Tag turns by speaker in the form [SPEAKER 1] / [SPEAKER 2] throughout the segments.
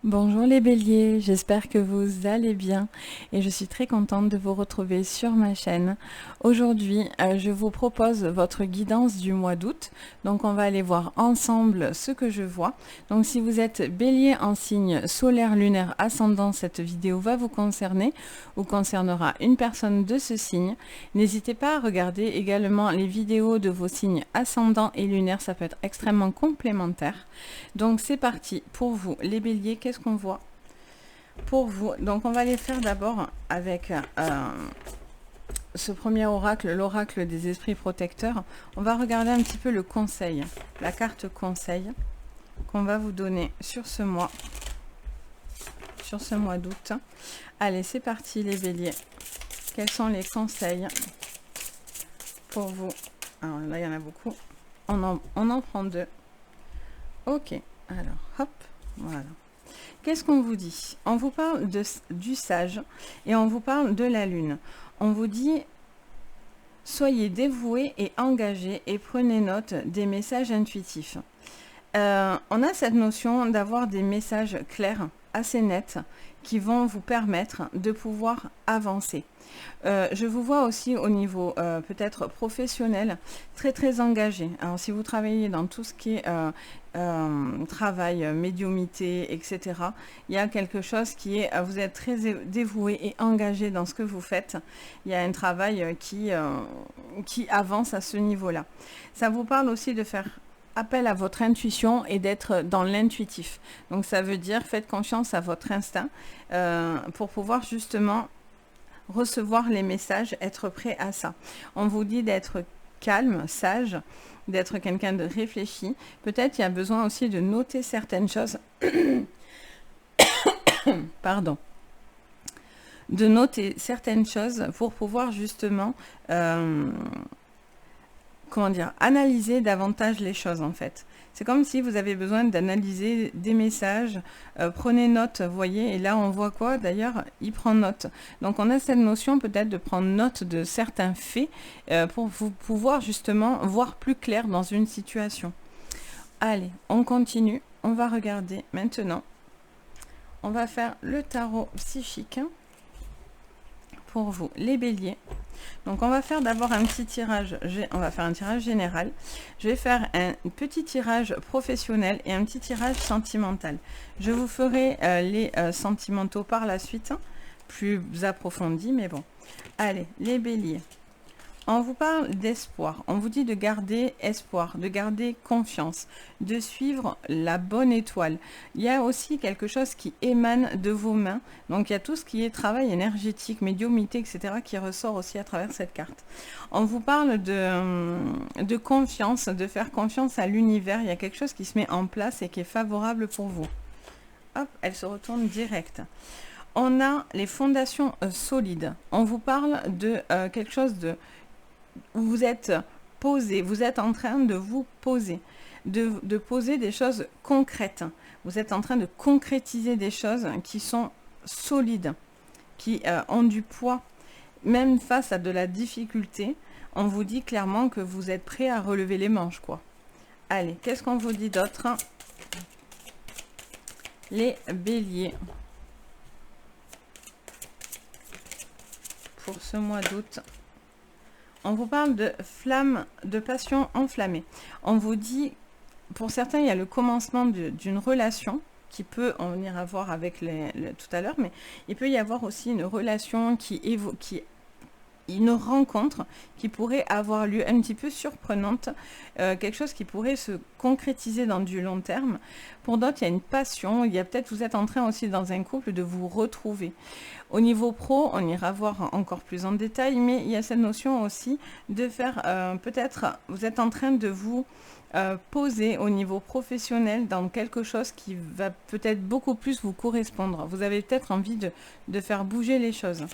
[SPEAKER 1] Bonjour les béliers, j'espère que vous allez bien et je suis très contente de vous retrouver sur ma chaîne. Aujourd'hui, je vous propose votre guidance du mois d'août. Donc on va aller voir ensemble ce que je vois. Donc si vous êtes bélier en signe solaire, lunaire, ascendant, cette vidéo va vous concerner ou concernera une personne de ce signe. N'hésitez pas à regarder également les vidéos de vos signes ascendants et lunaires, ça peut être extrêmement complémentaire. Donc c'est parti pour vous les béliers, qu'est-ce qu'on voit pour vous? Donc on va les faire d'abord avec ce premier oracle, l'oracle des esprits protecteurs. On va regarder un petit peu le conseil, la carte conseil qu'on va vous donner sur ce mois d'août. Allez, c'est parti les béliers. Quels sont les conseils pour vous? Alors là, il y en a beaucoup. On en prend deux. Ok, alors hop, voilà. Qu'est-ce qu'on vous dit? On vous parle du sage et on vous parle de la lune. On vous dit, soyez dévoués et engagés et prenez note des messages intuitifs. On a cette notion d'avoir des messages clairs, assez nets, qui vont vous permettre de pouvoir avancer. Je vous vois aussi au niveau peut-être professionnel, très engagé. Alors si vous travaillez dans tout ce qui est travail, médiumité, etc., il y a quelque chose qui est, vous êtes très dévoué et engagé dans ce que vous faites. Il y a un travail qui avance à ce niveau-là. Ça vous parle aussi de faire appel à votre intuition et d'être dans l'intuitif. Donc ça veut dire faites confiance à votre instinct pour pouvoir justement recevoir les messages, être prêt à ça. On vous dit d'être calme, sage, d'être quelqu'un de réfléchi. Peut-être il y a besoin aussi de noter certaines choses. Pardon. De noter certaines choses pour pouvoir justement analyser davantage les choses en fait. C'est comme si vous avez besoin d'analyser des messages, prenez note, vous voyez, et là on voit quoi? D'ailleurs, il prend note. Donc on a cette notion peut-être de prendre note de certains faits pour vous pouvoir justement voir plus clair dans une situation. Allez, on continue, on va regarder maintenant. On va faire le tarot psychique pour vous, les béliers. Donc on va faire d'abord un petit tirage, on va faire un tirage général. Je vais faire un petit tirage professionnel et un petit tirage sentimental. Je vous ferai les sentimentaux par la suite, plus approfondis, mais bon. Allez, les béliers. On vous parle d'espoir, on vous dit de garder espoir, de garder confiance, de suivre la bonne étoile. Il y a aussi quelque chose qui émane de vos mains, donc il y a tout ce qui est travail énergétique, médiumnité, etc. qui ressort aussi à travers cette carte. On vous parle de confiance, de faire confiance à l'univers, il y a quelque chose qui se met en place et qui est favorable pour vous. Hop, elle se retourne direct. On a les fondations solides, on vous parle de quelque chose de... Vous êtes posé, vous êtes en train de vous poser, de poser des choses concrètes. Vous êtes en train de concrétiser des choses qui sont solides, qui ont du poids. Même face à de la difficulté, on vous dit clairement que vous êtes prêt à relever les manches, quoi. Allez, qu'est-ce qu'on vous dit d'autre? Les béliers. Pour ce mois d'août. On vous parle de flamme, de passion enflammée. On vous dit, pour certains, il y a le commencement d'une relation qui peut en venir à voir avec tout à l'heure, mais il peut y avoir aussi une relation une rencontre qui pourrait avoir lieu un petit peu surprenante, quelque chose qui pourrait se concrétiser dans du long terme. Pour d'autres, il y a une passion, il y a peut-être, vous êtes en train aussi dans un couple de vous retrouver. Au niveau pro, on ira voir encore plus en détail, mais il y a cette notion aussi de faire, peut-être, vous êtes en train de vous poser au niveau professionnel dans quelque chose qui va peut-être beaucoup plus vous correspondre. Vous avez peut-être envie de faire bouger les choses.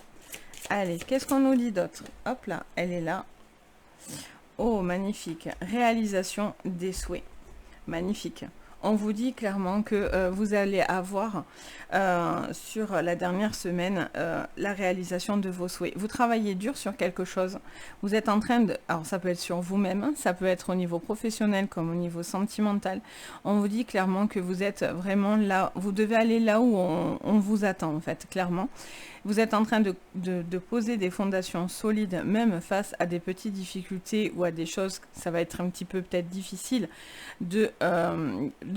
[SPEAKER 1] Allez, qu'est-ce qu'on nous dit d'autre? Hop là, elle est là. Oh, magnifique. Réalisation des souhaits. Magnifique. on vous dit clairement que vous allez avoir sur la dernière semaine la réalisation de vos souhaits. Vous travaillez dur sur quelque chose. Vous êtes en train de... Alors ça peut être sur vous-même, hein, ça peut être au niveau professionnel comme au niveau sentimental. On vous dit clairement que vous êtes vraiment là, vous devez aller là où on vous attend en fait, clairement. Vous êtes en train de poser des fondations solides, même face à des petites difficultés ou à des choses, ça va être un petit peu peut-être difficile de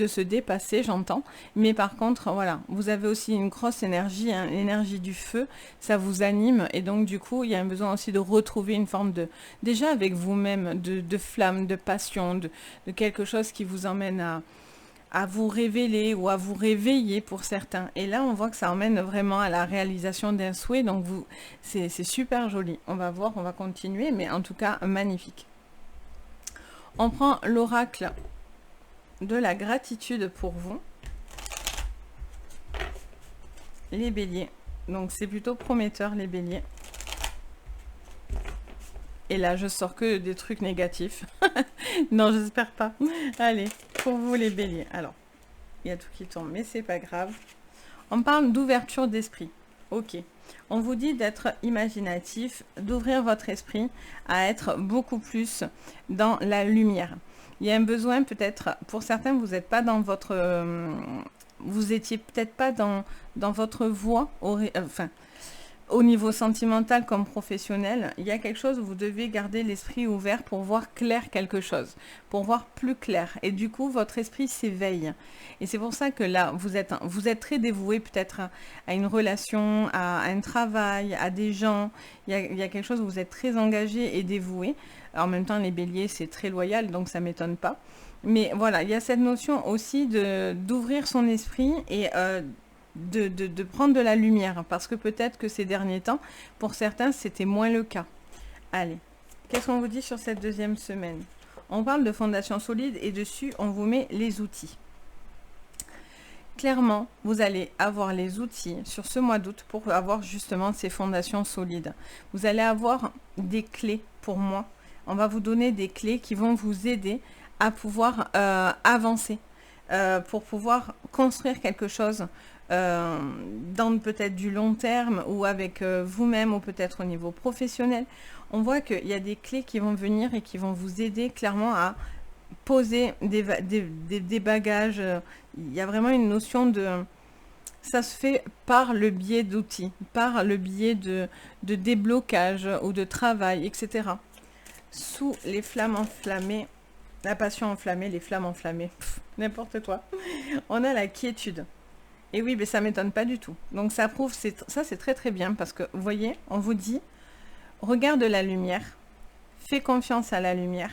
[SPEAKER 1] se dépasser, j'entends. Mais par contre, voilà, vous avez aussi une grosse énergie, hein, l'énergie du feu, ça vous anime. Et donc, du coup, il y a un besoin aussi de retrouver une forme de, déjà avec vous-même, de flamme, de passion, de quelque chose qui vous emmène à vous révéler ou à vous réveiller pour certains. Et là, on voit que ça emmène vraiment à la réalisation d'un souhait. Donc, c'est super joli. On va voir, on va continuer, mais en tout cas, magnifique. On prend l'oracle de la gratitude pour vous. Les béliers. Donc, c'est plutôt prometteur, les béliers. Et là, je sors que des trucs négatifs. Non, j'espère pas. Allez, pour vous les béliers. Alors, il y a tout qui tombe, mais c'est pas grave. On parle d'ouverture d'esprit. Ok. On vous dit d'être imaginatif, d'ouvrir votre esprit à être beaucoup plus dans la lumière. Il y a un besoin peut-être, pour certains, vous n'êtes pas dans votre... vous étiez peut-être pas dans votre voie, au niveau sentimental comme professionnel, il y a quelque chose où vous devez garder l'esprit ouvert pour voir clair quelque chose, pour voir plus clair. Et du coup, votre esprit s'éveille. Et c'est pour ça que là, vous êtes très dévoué peut-être à une relation, à un travail, à des gens. Il y a quelque chose où vous êtes très engagé et dévoué. En même temps, les béliers, c'est très loyal, donc ça ne m'étonne pas. Mais voilà, il y a cette notion aussi d'ouvrir son esprit et... de prendre de la lumière, parce que peut-être que ces derniers temps, pour certains, c'était moins le cas. Allez, qu'est-ce qu'on vous dit sur cette deuxième semaine? On parle de fondation solide et dessus, on vous met les outils. Clairement, vous allez avoir les outils sur ce mois d'août pour avoir justement ces fondations solides. Vous allez avoir des clés pour moi. On va vous donner des clés qui vont vous aider à pouvoir avancer, pour pouvoir construire quelque chose dans peut-être du long terme ou avec vous-même ou peut-être au niveau professionnel. On voit qu'il y a des clés qui vont venir et qui vont vous aider clairement à poser des bagages. Il y a vraiment une notion de... Ça se fait par le biais d'outils, par le biais de déblocage ou de travail, etc. Sous les flammes enflammées, la passion enflammée, les flammes enflammées, n'importe quoi. On a la quiétude. Et oui, mais ça ne m'étonne pas du tout. Donc ça prouve, ça c'est très très bien parce que vous voyez, on vous dit, regarde la lumière, fais confiance à la lumière,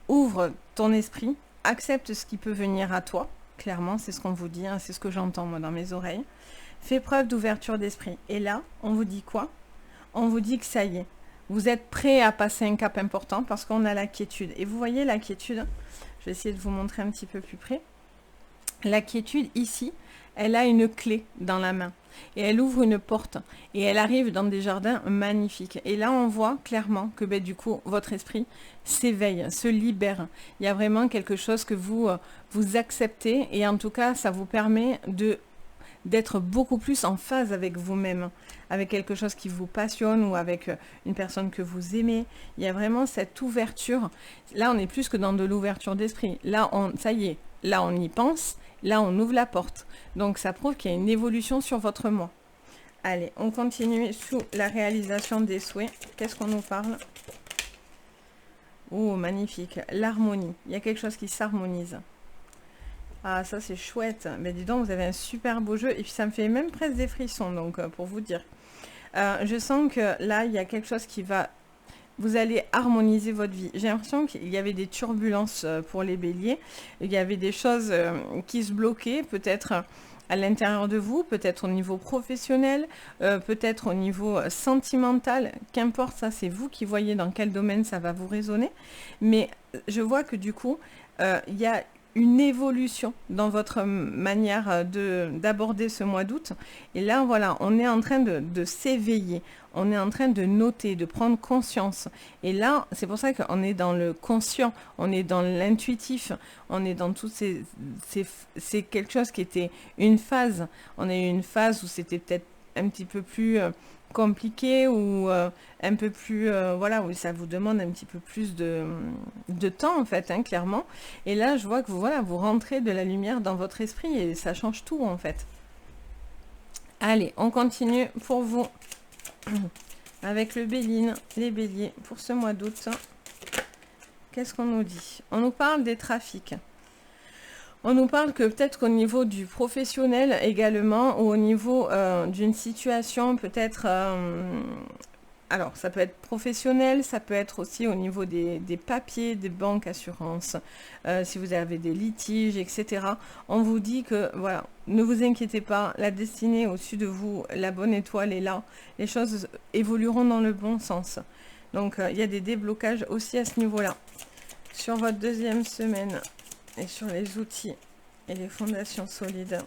[SPEAKER 1] ouvre ton esprit, accepte ce qui peut venir à toi. Clairement, c'est ce qu'on vous dit, hein, c'est ce que j'entends moi dans mes oreilles. Fais preuve d'ouverture d'esprit. Et là, on vous dit quoi? On vous dit que ça y est, vous êtes prêt à passer un cap important parce qu'on a la quiétude. Et vous voyez la quiétude, je vais essayer de vous montrer un petit peu plus près. La quiétude ici, elle a une clé dans la main et elle ouvre une porte et elle arrive dans des jardins magnifiques. Et là, on voit clairement que du coup, votre esprit s'éveille, se libère. Il y a vraiment quelque chose que vous acceptez et en tout cas, ça vous permet d'être beaucoup plus en phase avec vous-même, avec quelque chose qui vous passionne ou avec une personne que vous aimez. Il y a vraiment cette ouverture. Là, on est plus que dans de l'ouverture d'esprit. Là, ça y est, là, on y pense. Là, on ouvre la porte. Donc, ça prouve qu'il y a une évolution sur votre mois. Allez, on continue sous la réalisation des souhaits. Qu'est-ce qu'on nous parle? Oh, magnifique. L'harmonie. Il y a quelque chose qui s'harmonise. Ah, ça, c'est chouette. Mais dis donc, vous avez un super beau jeu. Et puis, ça me fait même presque des frissons, donc, pour vous dire. Je sens que là, il y a quelque chose qui va... Vous allez harmoniser votre vie. J'ai l'impression qu'il y avait des turbulences pour les béliers. Il y avait des choses qui se bloquaient, peut-être à l'intérieur de vous, peut-être au niveau professionnel, peut-être au niveau sentimental. Qu'importe, ça, c'est vous qui voyez dans quel domaine ça va vous résonner. Mais je vois que du coup, il y a une évolution dans votre manière d'aborder ce mois d'août. Et là, voilà, on est en train de s'éveiller, on est en train de noter, de prendre conscience. Et là, c'est pour ça qu'on est dans le conscient, on est dans l'intuitif, on est dans tout c'est quelque chose qui était une phase. On a eu une phase où c'était peut-être un petit peu plus compliqué ou un peu plus voilà, où ça vous demande un petit peu plus de temps en fait, hein, clairement. Et là je vois que vous rentrez de la lumière dans votre esprit et ça change tout en fait. Allez, on continue pour vous avec le Béline, les béliers pour ce mois d'août. Qu'est-ce qu'on nous dit? On nous parle des trafics. On nous parle que peut-être qu'au niveau du professionnel également, ou au niveau d'une situation peut-être... alors, ça peut être professionnel, ça peut être aussi au niveau des papiers, des banques, assurances, si vous avez des litiges, etc. On vous dit que, voilà, ne vous inquiétez pas, la destinée au-dessus de vous, la bonne étoile est là, les choses évolueront dans le bon sens. Donc, il y a des déblocages aussi à ce niveau-là. Sur votre deuxième semaine... et sur les outils et les fondations solides.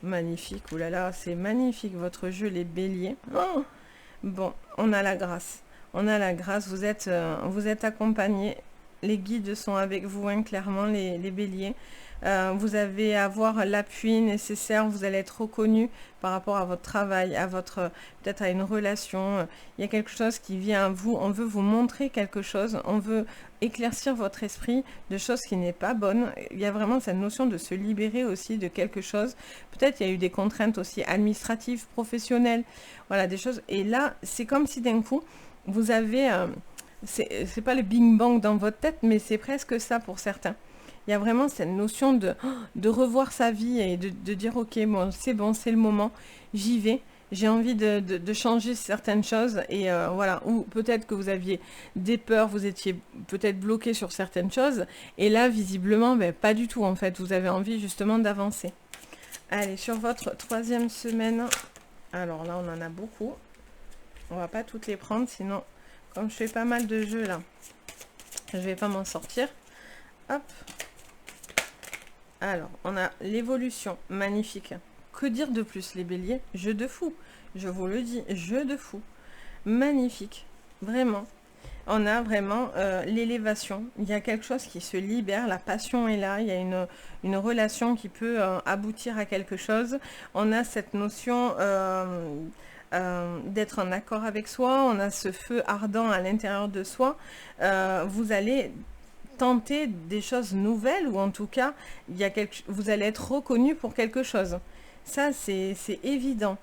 [SPEAKER 1] Magnifique, oulala, c'est magnifique votre jeu, les béliers. Oh, bon, on a la grâce. On a la grâce, vous êtes accompagnés. Les guides sont avec vous, hein, clairement, les béliers. Vous allez avoir l'appui nécessaire, vous allez être reconnu par rapport à votre travail, à votre peut-être à une relation. Il y a quelque chose qui vient à vous, on veut vous montrer quelque chose, on veut éclaircir votre esprit de choses qui n'est pas bonne. Il y a vraiment cette notion de se libérer aussi de quelque chose. Peut-être il y a eu des contraintes aussi administratives, professionnelles, voilà, des choses. Et là, c'est comme si d'un coup, vous avez... c'est pas le Big Bang dans votre tête, mais c'est presque ça pour certains. Il y a vraiment cette notion de revoir sa vie et de dire ok, bon, c'est le moment, j'y vais, j'ai envie de changer certaines choses et voilà, ou peut-être que vous aviez des peurs, vous étiez peut-être bloqué sur certaines choses et là visiblement pas du tout en fait, vous avez envie justement d'avancer. Allez, sur votre troisième semaine, alors là on en a beaucoup, on va pas toutes les prendre sinon comme je fais pas mal de jeux là, je vais pas m'en sortir. Hop. Alors, on a l'évolution, magnifique. Que dire de plus, les béliers? Jeu de fou, je vous le dis, jeu de fou. Magnifique, vraiment. On a vraiment l'élévation. Il y a quelque chose qui se libère, la passion est là, il y a une relation qui peut aboutir à quelque chose. On a cette notion d'être en accord avec soi, on a ce feu ardent à l'intérieur de soi. Vous allez... tenter des choses nouvelles ou en tout cas vous allez être reconnu pour quelque chose, ça c'est évident.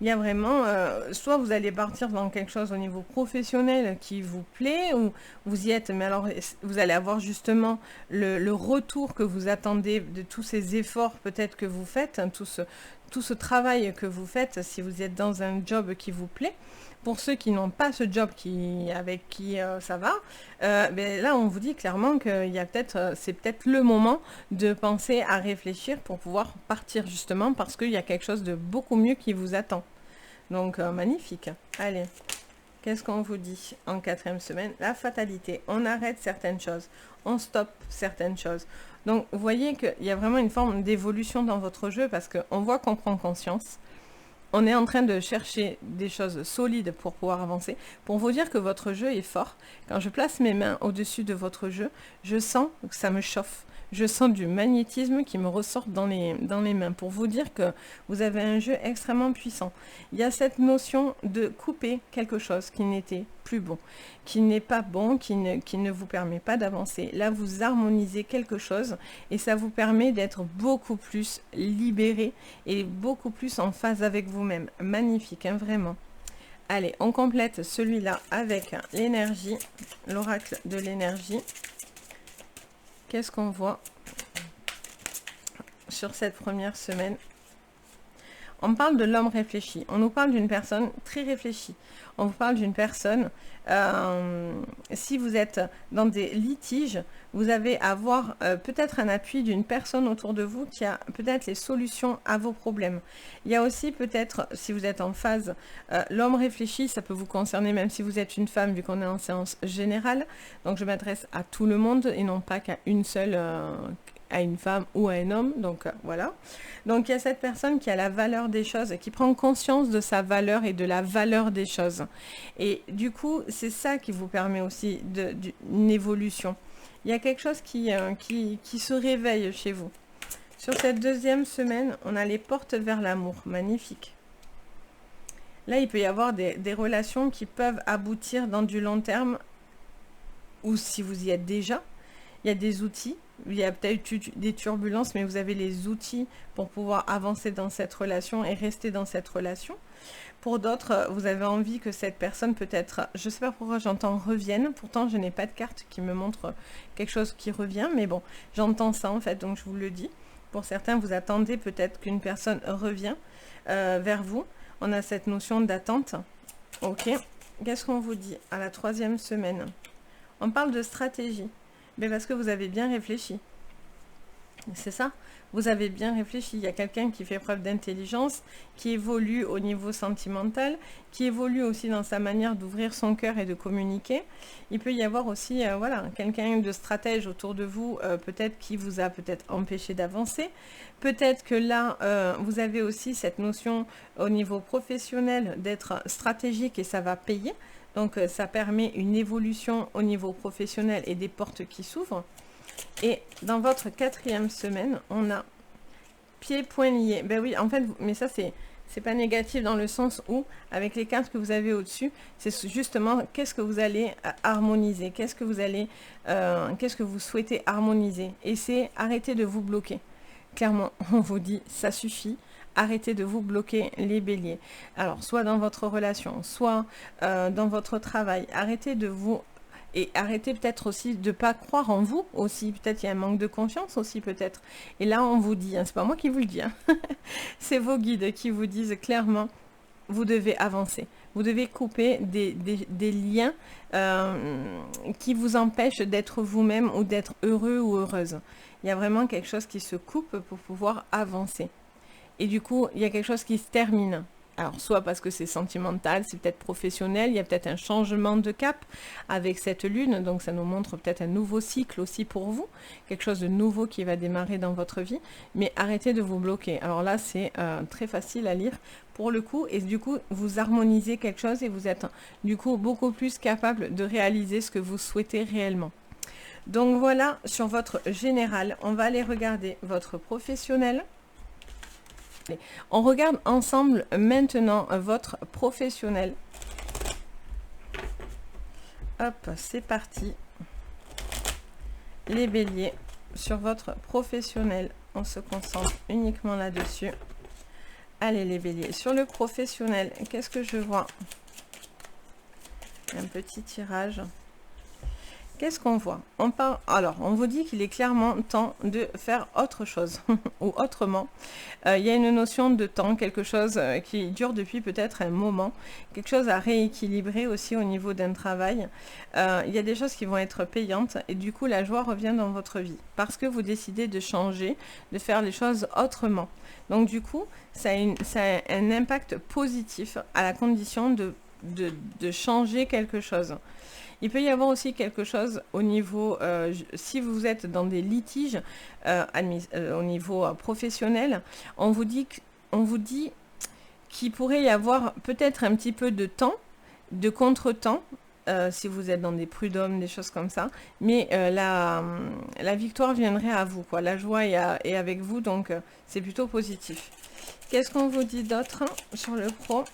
[SPEAKER 1] Il y a vraiment soit vous allez partir dans quelque chose au niveau professionnel qui vous plaît ou vous y êtes, mais alors vous allez avoir justement le retour que vous attendez de tous ces efforts peut-être que vous faites, hein, tout ce travail que vous faites si vous êtes dans un job qui vous plaît. Pour ceux qui n'ont pas ce job avec qui ça va, là on vous dit clairement que c'est peut-être le moment de penser à réfléchir pour pouvoir partir justement parce qu'il y a quelque chose de beaucoup mieux qui vous attend. Donc magnifique. Allez, qu'est-ce qu'on vous dit en quatrième semaine? La fatalité. On arrête certaines choses, on stoppe certaines choses. Donc vous voyez qu'il y a vraiment une forme d'évolution dans votre jeu parce qu'on voit qu'on prend conscience. On est en train de chercher des choses solides pour pouvoir avancer. Pour vous dire que votre jeu est fort, quand je place mes mains au-dessus de votre jeu, je sens que ça me chauffe. Je sens du magnétisme qui me ressort dans les mains. Pour vous dire que vous avez un jeu extrêmement puissant. Il y a cette notion de couper quelque chose qui n'était plus bon, qui n'est pas bon, qui ne vous permet pas d'avancer. Là, vous harmonisez quelque chose et ça vous permet d'être beaucoup plus libéré et beaucoup plus en phase avec vous-même. Magnifique, hein, vraiment. Allez, on complète celui-là avec l'énergie, l'oracle de l'énergie. Qu'est-ce qu'on voit sur cette première semaine? On parle de l'homme réfléchi. On nous parle d'une personne très réfléchie. On vous parle d'une personne, si vous êtes dans des litiges, vous avez à avoir peut-être un appui d'une personne autour de vous qui a peut-être les solutions à vos problèmes. Il y a aussi peut-être, si vous êtes en phase, l'homme réfléchi, ça peut vous concerner même si vous êtes une femme, vu qu'on est en séance générale. Donc je m'adresse à tout le monde et non pas qu'à une seule à une femme ou à un homme, donc voilà. Donc il y a cette personne qui a la valeur des choses, qui prend conscience de sa valeur et de la valeur des choses. Et du coup, c'est ça qui vous permet aussi d'une évolution. Il y a quelque chose qui se réveille chez vous. Sur cette deuxième semaine, on a les portes vers l'amour, magnifique. Là, il peut y avoir des relations qui peuvent aboutir dans du long terme, ou si vous y êtes déjà, il y a des outils. Il y a peut-être eu des turbulences, mais vous avez les outils pour pouvoir avancer dans cette relation et rester dans cette relation. Pour d'autres, vous avez envie que cette personne peut-être, je ne sais pas pourquoi j'entends revienne, pourtant je n'ai pas de carte qui me montre quelque chose qui revient, mais bon, j'entends ça en fait, donc je vous le dis. Pour certains, vous attendez peut-être qu'une personne revient vers vous. On a cette notion d'attente. Ok, qu'est-ce qu'on vous dit à la troisième semaine? On parle de stratégie. Mais parce que vous avez bien réfléchi. C'est ça, vous avez bien réfléchi. Il y a quelqu'un qui fait preuve d'intelligence, qui évolue au niveau sentimental, qui évolue aussi dans sa manière d'ouvrir son cœur et de communiquer. Il peut y avoir aussi voilà, quelqu'un de stratège autour de vous, peut-être qui vous a peut-être empêché d'avancer. Peut-être que là, vous avez aussi cette notion au niveau professionnel d'être stratégique et ça va payer. Donc, ça permet une évolution au niveau professionnel et des portes qui s'ouvrent. Et dans votre quatrième semaine, on a pieds, poings liés. Ben oui, en fait, mais ça, c'est pas négatif dans le sens où, avec les cartes que vous avez au-dessus, c'est justement qu'est-ce que vous allez harmoniser, qu'est-ce que vous souhaitez harmoniser. Et c'est arrêter de vous bloquer. Clairement, on vous dit, ça suffit. Arrêtez de vous bloquer les béliers. Alors, soit dans votre relation, soit dans votre travail. Arrêtez de vous... Et arrêtez peut-être aussi de ne pas croire en vous aussi. Peut-être il y a un manque de confiance aussi peut-être. Et là, on vous dit, hein, c'est pas moi qui vous le dis, hein, c'est vos guides qui vous disent clairement, vous devez avancer. Vous devez couper des liens qui vous empêchent d'être vous-même ou d'être heureux ou heureuse. Il y a vraiment quelque chose qui se coupe pour pouvoir avancer. Et du coup, il y a quelque chose qui se termine. Alors, soit parce que c'est sentimental, c'est peut-être professionnel, il y a peut-être un changement de cap avec cette lune, donc ça nous montre peut-être un nouveau cycle aussi pour vous, quelque chose de nouveau qui va démarrer dans votre vie, mais arrêtez de vous bloquer. Alors là, c'est très facile à lire pour le coup, et du coup, vous harmonisez quelque chose et vous êtes du coup beaucoup plus capable de réaliser ce que vous souhaitez réellement. Donc voilà, sur votre général, on va aller regarder votre professionnel. On regarde ensemble maintenant votre professionnel. Hop, c'est parti. Les béliers, sur votre professionnel, on se concentre uniquement là-dessus. Allez les béliers, sur le professionnel, qu'est-ce que je vois? Un petit tirage. Qu'est-ce qu'on voit? Alors, on vous dit qu'il est clairement temps de faire autre chose, ou autrement. Il y a une notion de temps, quelque chose qui dure depuis peut-être un moment, quelque chose à rééquilibrer aussi au niveau d'un travail. Il y a des choses qui vont être payantes, et du coup, la joie revient dans votre vie, parce que vous décidez de changer, de faire les choses autrement. Donc, du coup, ça a un impact positif à la condition de changer quelque chose. Il peut y avoir aussi quelque chose au niveau, si vous êtes dans des litiges au niveau professionnel, on vous dit qu'il pourrait y avoir peut-être un petit peu de temps, de contretemps, si vous êtes dans des prud'hommes, des choses comme ça, mais la victoire viendrait à vous, quoi. La joie est avec vous, donc c'est plutôt positif. Qu'est-ce qu'on vous dit d'autre sur le pro?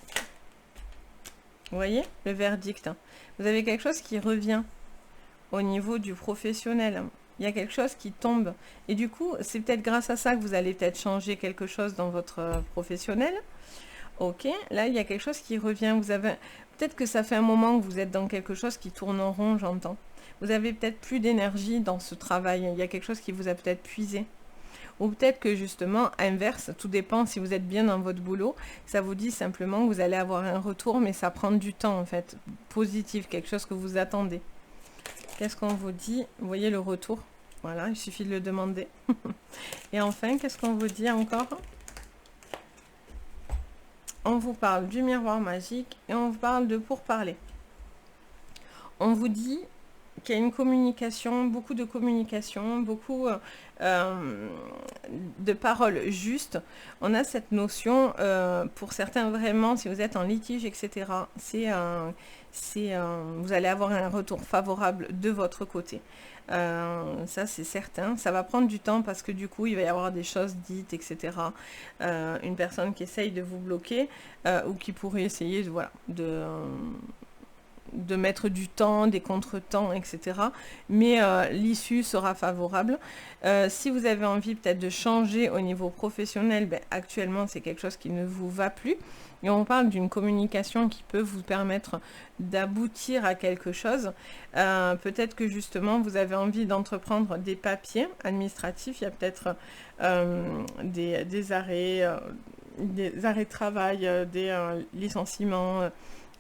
[SPEAKER 1] Vous voyez, le verdict. Vous avez quelque chose qui revient au niveau du professionnel. Il y a quelque chose qui tombe. Et du coup, c'est peut-être grâce à ça que vous allez peut-être changer quelque chose dans votre professionnel. Ok, là, il y a quelque chose qui revient. Peut-être que ça fait un moment que vous êtes dans quelque chose qui tourne en rond, j'entends. Vous avez peut-être plus d'énergie dans ce travail. Il y a quelque chose qui vous a peut-être puisé. Ou peut-être que justement, inverse, tout dépend si vous êtes bien dans votre boulot, ça vous dit simplement que vous allez avoir un retour, mais ça prend du temps en fait, positif, quelque chose que vous attendez. Qu'est-ce qu'on vous dit? Vous voyez le retour? Voilà, il suffit de le demander. Et enfin, qu'est-ce qu'on vous dit encore? On vous parle du miroir magique et on vous parle de pourparler. On vous dit qu'il y a une communication, beaucoup de communication, beaucoup de paroles justes. On a cette notion, pour certains vraiment, si vous êtes en litige, etc., vous allez avoir un retour favorable de votre côté. Ça c'est certain, ça va prendre du temps parce que du coup il va y avoir des choses dites, etc. Une personne qui essaye de vous bloquer ou qui pourrait essayer voilà, de mettre du temps, des contretemps, etc. Mais l'issue sera favorable. Si vous avez envie peut-être de changer au niveau professionnel, ben, actuellement c'est quelque chose qui ne vous va plus. Et on parle d'une communication qui peut vous permettre d'aboutir à quelque chose. Peut-être que justement vous avez envie d'entreprendre des papiers administratifs. Il y a peut-être des arrêts de travail, des licenciements,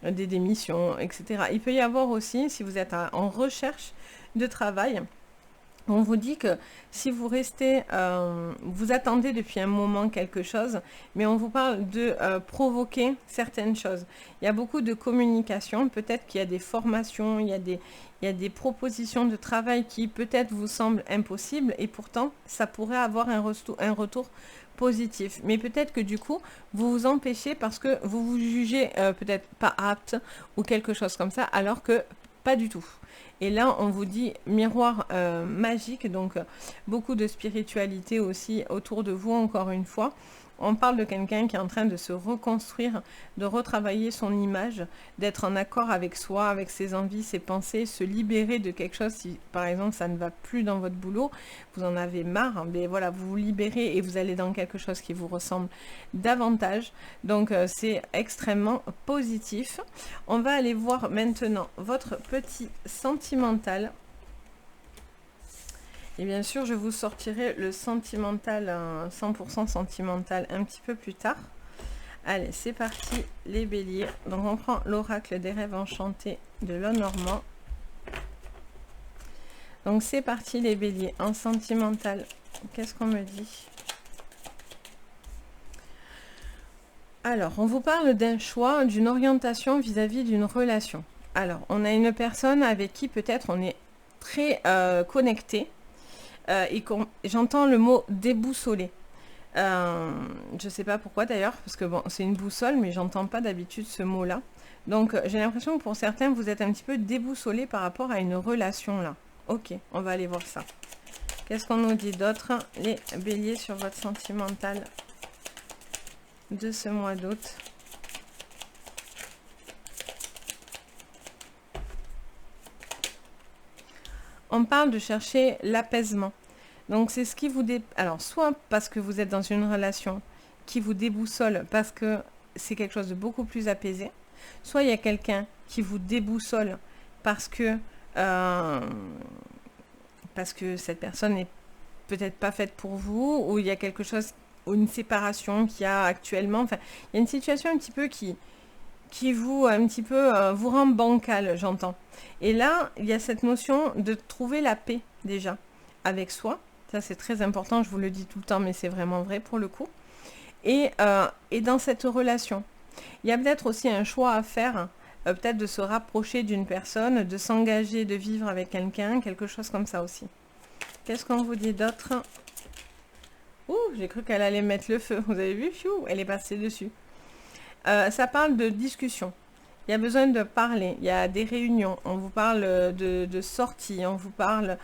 [SPEAKER 1] des démissions, etc. Il peut y avoir aussi, si vous êtes en recherche de travail, on vous dit que si vous restez, vous attendez depuis un moment quelque chose, mais on vous parle de provoquer certaines choses. Il y a beaucoup de communication, peut-être qu'il y a des formations, il y a des propositions de travail qui peut-être vous semblent impossibles, et pourtant ça pourrait avoir un retour positif. Mais peut-être que du coup, vous vous empêchez parce que vous vous jugez peut-être pas apte ou quelque chose comme ça, alors que pas du tout. Et là, on vous dit miroir magique, donc beaucoup de spiritualité aussi autour de vous, encore une fois. On parle de quelqu'un qui est en train de se reconstruire, de retravailler son image, d'être en accord avec soi, avec ses envies, ses pensées, se libérer de quelque chose. Si par exemple ça ne va plus dans votre boulot, vous en avez marre, mais voilà, vous vous libérez et vous allez dans quelque chose qui vous ressemble davantage. Donc c'est extrêmement positif. On va aller voir maintenant votre petit sentimental. Et bien sûr, je vous sortirai le sentimental, 100% sentimental un petit peu plus tard. Allez, c'est parti, les béliers. Donc, on prend l'oracle des rêves enchantés de Lenormand. Donc, c'est parti, les béliers. En sentimental, qu'est-ce qu'on me dit? Alors, on vous parle d'un choix, d'une orientation vis-à-vis d'une relation. Alors, on a une personne avec qui peut-être on est très connecté. Et j'entends le mot déboussolé. Je ne sais pas pourquoi d'ailleurs, parce que bon, c'est une boussole, mais j'entends pas d'habitude ce mot-là. Donc j'ai l'impression que pour certains, vous êtes un petit peu déboussolé par rapport à une relation là. Ok, on va aller voir ça. Qu'est-ce qu'on nous dit d'autre, les béliers, sur votre sentimental de ce mois d'août? On parle de chercher l'apaisement. Donc c'est ce qui vous alors soit parce que vous êtes dans une relation qui vous déboussole parce que c'est quelque chose de beaucoup plus apaisé, soit il y a quelqu'un qui vous déboussole parce que cette personne n'est peut-être pas faite pour vous, ou il y a quelque chose, ou une séparation qu'il y a actuellement. Enfin, il y a une situation un petit peu qui vous un petit peu vous rend bancal, j'entends. Et là, il y a cette notion de trouver la paix déjà avec soi. Ça, c'est très important, je vous le dis tout le temps, mais c'est vraiment vrai pour le coup. Et dans cette relation, il y a peut-être aussi un choix à faire, peut-être de se rapprocher d'une personne, de s'engager, de vivre avec quelqu'un, quelque chose comme ça aussi. Qu'est-ce qu'on vous dit d'autre? Ouh, j'ai cru qu'elle allait mettre le feu. Vous avez vu? Fiou, elle est passée dessus. Ça parle de discussion. Il y a besoin de parler. Il y a des réunions. On vous parle de sorties. On vous parle...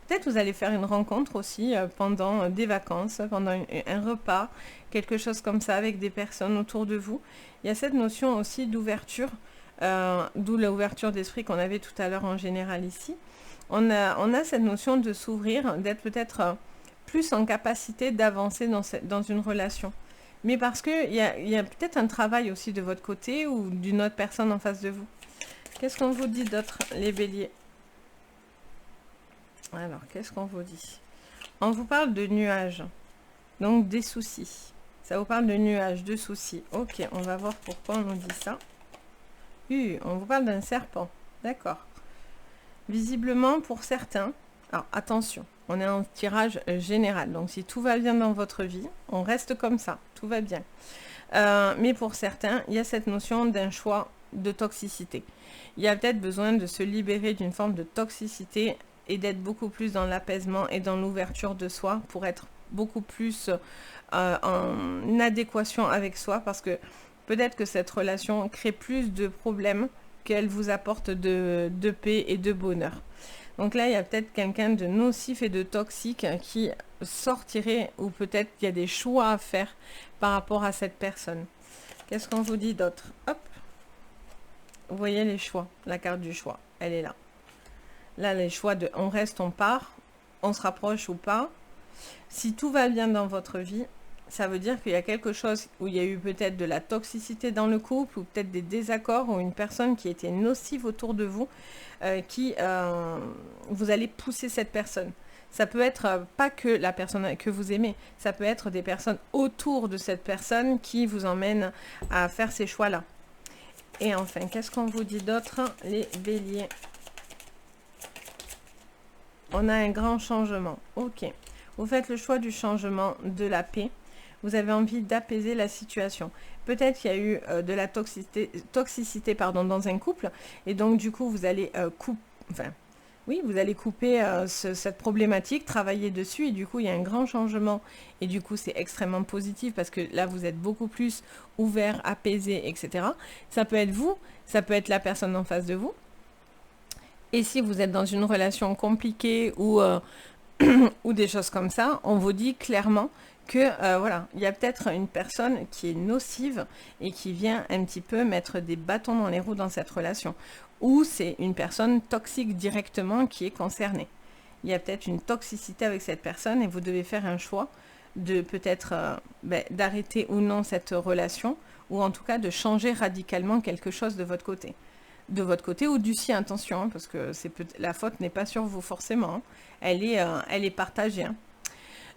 [SPEAKER 1] peut-être vous allez faire une rencontre aussi pendant des vacances, pendant un repas, quelque chose comme ça avec des personnes autour de vous. Il y a cette notion aussi d'ouverture, d'où l'ouverture d'esprit qu'on avait tout à l'heure en général ici. On a cette notion de s'ouvrir, d'être peut-être plus en capacité d'avancer dans une relation. Mais parce qu'il y a peut-être un travail aussi de votre côté ou d'une autre personne en face de vous. Qu'est-ce qu'on vous dit d'autre, les béliers? Alors, qu'est-ce qu'on vous dit? On vous parle de nuages, donc des soucis. Ça vous parle de nuages, de soucis. Ok, on va voir pourquoi on nous dit ça. On vous parle d'un serpent. D'accord. Visiblement, pour certains, alors attention, on est en tirage général. Donc si tout va bien dans votre vie, on reste comme ça, tout va bien. Mais pour certains, il y a cette notion d'un choix de toxicité. Il y a peut-être besoin de se libérer d'une forme de toxicité et d'être beaucoup plus dans l'apaisement et dans l'ouverture de soi pour être beaucoup plus en adéquation avec soi, parce que peut-être que cette relation crée plus de problèmes qu'elle vous apporte de paix et de bonheur. Donc là, il y a peut-être quelqu'un de nocif et de toxique qui sortirait, ou peut-être qu'il y a des choix à faire par rapport à cette personne. Qu'est-ce qu'on vous dit d'autre? Hop. Vous voyez les choix, la carte du choix, elle est là. Là, les choix de on reste, on part, on se rapproche ou pas. Si tout va bien dans votre vie, ça veut dire qu'il y a quelque chose où il y a eu peut-être de la toxicité dans le couple, ou peut-être des désaccords, ou une personne qui était nocive autour de vous, vous allez pousser cette personne. Ça peut être pas que la personne que vous aimez, ça peut être des personnes autour de cette personne qui vous emmènent à faire ces choix-là. Et enfin, qu'est-ce qu'on vous dit d'autre, les béliers? On a un grand changement. Ok. Vous faites le choix du changement, de la paix. Vous avez envie d'apaiser la situation. Peut-être qu'il y a eu de la toxicité dans un couple. Et donc, du coup, vous allez couper cette problématique, travailler dessus. Et du coup, il y a un grand changement. Et du coup, c'est extrêmement positif parce que là, vous êtes beaucoup plus ouvert, apaisé, etc. Ça peut être vous, ça peut être la personne en face de vous. Et si vous êtes dans une relation compliquée ou des choses comme ça, on vous dit clairement que voilà, il y a peut-être une personne qui est nocive et qui vient un petit peu mettre des bâtons dans les roues dans cette relation. Ou c'est une personne toxique directement qui est concernée. Il y a peut-être une toxicité avec cette personne et vous devez faire un choix de peut-être d'arrêter ou non cette relation, ou en tout cas de changer radicalement quelque chose de votre côté. De votre côté ou du sien, attention, hein, parce que la faute n'est pas sur vous forcément, hein. Elle est partagée. Hein.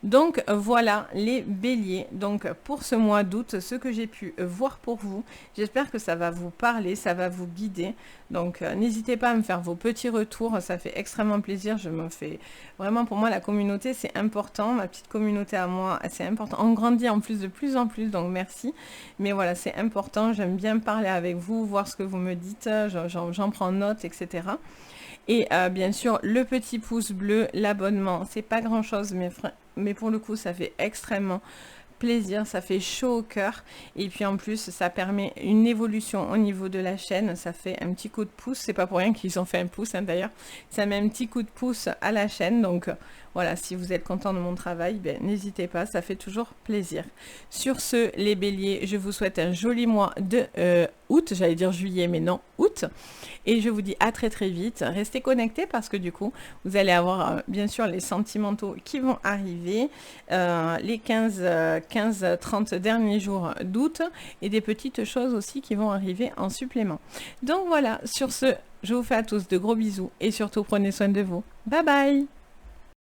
[SPEAKER 1] Donc voilà les béliers, donc pour ce mois d'août, ce que j'ai pu voir pour vous, j'espère que ça va vous parler, ça va vous guider, donc n'hésitez pas à me faire vos petits retours, ça fait extrêmement plaisir, je me fais, vraiment pour moi la communauté c'est important, ma petite communauté à moi c'est important, on grandit en plus de plus en plus, donc merci, mais voilà c'est important, j'aime bien parler avec vous, voir ce que vous me dites, j'en prends note, etc. Et bien sûr, le petit pouce bleu, l'abonnement, c'est pas grand chose, mais pour le coup, ça fait extrêmement plaisir, ça fait chaud au cœur. Et puis en plus, ça permet une évolution au niveau de la chaîne. Ça fait un petit coup de pouce, c'est pas pour rien qu'ils ont fait un pouce hein, d'ailleurs. Ça met un petit coup de pouce à la chaîne. Donc voilà, si vous êtes content de mon travail, n'hésitez pas, ça fait toujours plaisir. Sur ce, les béliers, je vous souhaite un joli mois de août, j'allais dire juillet, mais non, août. Et je vous dis à très très vite. Restez connectés parce que du coup, vous allez avoir bien sûr les sentimentaux qui vont arriver, les 15-30 derniers jours d'août et des petites choses aussi qui vont arriver en supplément. Donc voilà, sur ce, je vous fais à tous de gros bisous et surtout prenez soin de vous. Bye bye!